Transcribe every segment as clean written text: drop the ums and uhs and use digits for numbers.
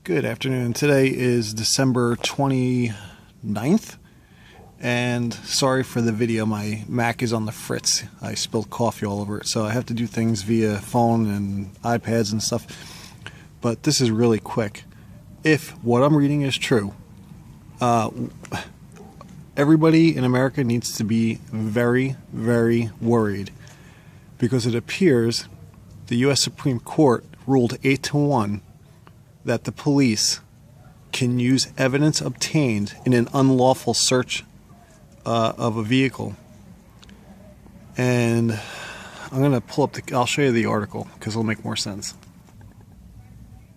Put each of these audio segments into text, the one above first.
Good afternoon. Today is December 29th, and sorry for the video. My Mac is on the fritz. I spilled coffee all over it, so I have to do things via phone and iPads and stuff. But this is really quick. If what I'm reading is true, everybody in America needs to be very, very worried, because it appears the U.S. Supreme Court ruled 8-1 that the police can use evidence obtained in an unlawful search of a vehicle. And I'm going to pull up I'll show you the article because it'll make more sense.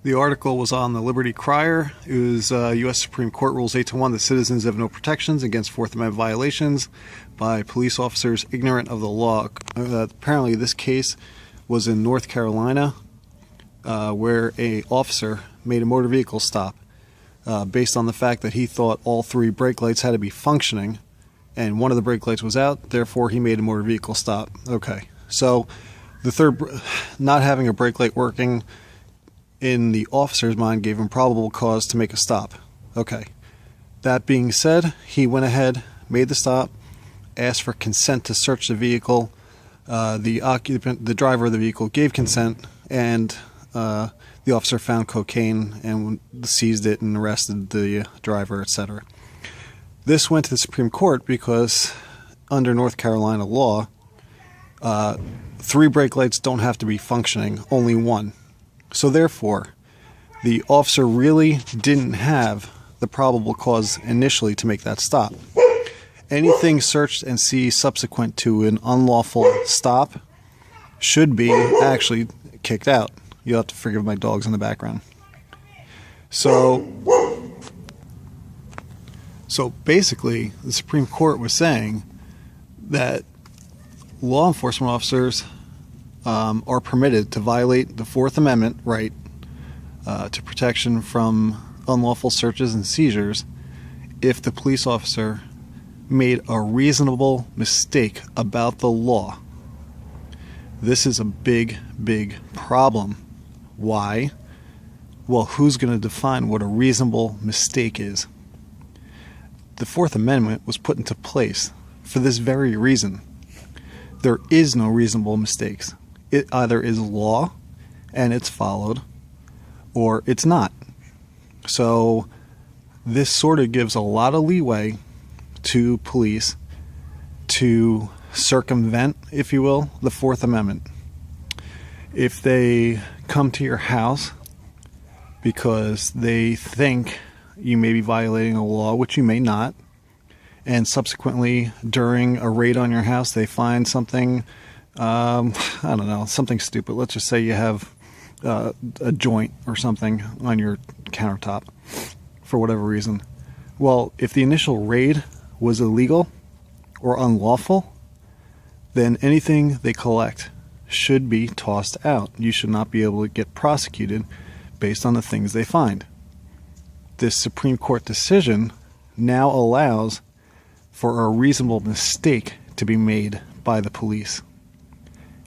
The article was on the Liberty Crier. It was U.S. Supreme Court rules 8-1 that citizens have no protections against Fourth Amendment violations by police officers ignorant of the law. Apparently this case was in North Carolina, where a officer made a motor vehicle stop based on the fact that he thought all three brake lights had to be functioning, and one of the brake lights was out, therefore he made a motor vehicle stop. Okay, so the third, not having a brake light working in the officer's mind gave him probable cause to make a stop. Okay, that being said, he went ahead, made the stop, asked for consent to search the vehicle. The driver of the vehicle gave consent, and the officer found cocaine and seized it and arrested the driver, etc. This went to the Supreme Court because under North Carolina law, 3 brake lights don't have to be functioning, only one. So therefore, the officer really didn't have the probable cause initially to make that stop. Anything searched and seized subsequent to an unlawful stop should be actually kicked out. You'll have to forgive my dogs in the background. So basically, the Supreme Court was saying that law enforcement officers are permitted to violate the Fourth Amendment right to protection from unlawful searches and seizures if the police officer made a reasonable mistake about the law. This is a big, big problem. Why? Well, who's going to define what a reasonable mistake is? The Fourth Amendment was put into place for this very reason. There is no reasonable mistakes. It either is law and it's followed, or it's not. So this sort of gives a lot of leeway to police to circumvent, if you will, the Fourth Amendment. If they come to your house because they think you may be violating a law, which you may not, and subsequently during a raid on your house they find something, I don't know, something stupid. Let's just say you have a joint or something on your countertop for whatever reason. Well, if the initial raid was illegal or unlawful, then anything they collect should be tossed out. You should not be able to get prosecuted based on the things they find. This Supreme Court decision now allows for a reasonable mistake to be made by the police,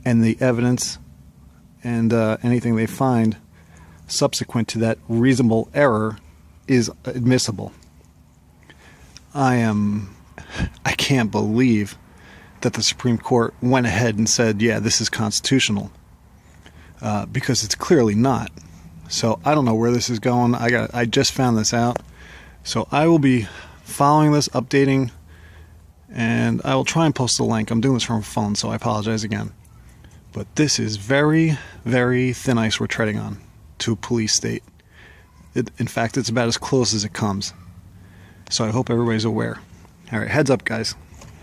and the evidence and anything they find subsequent to that reasonable error is admissible. I can't believe that the Supreme Court went ahead and said, yeah, this is constitutional, because it's clearly not. So I don't know where this is going. I just found this out. So I will be following this, updating, and I will try and post a link. I'm doing this from a phone, so I apologize again. But this is very, very thin ice we're treading on to a police state. In fact, it's about as close as it comes. So I hope everybody's aware. All right, heads up, guys.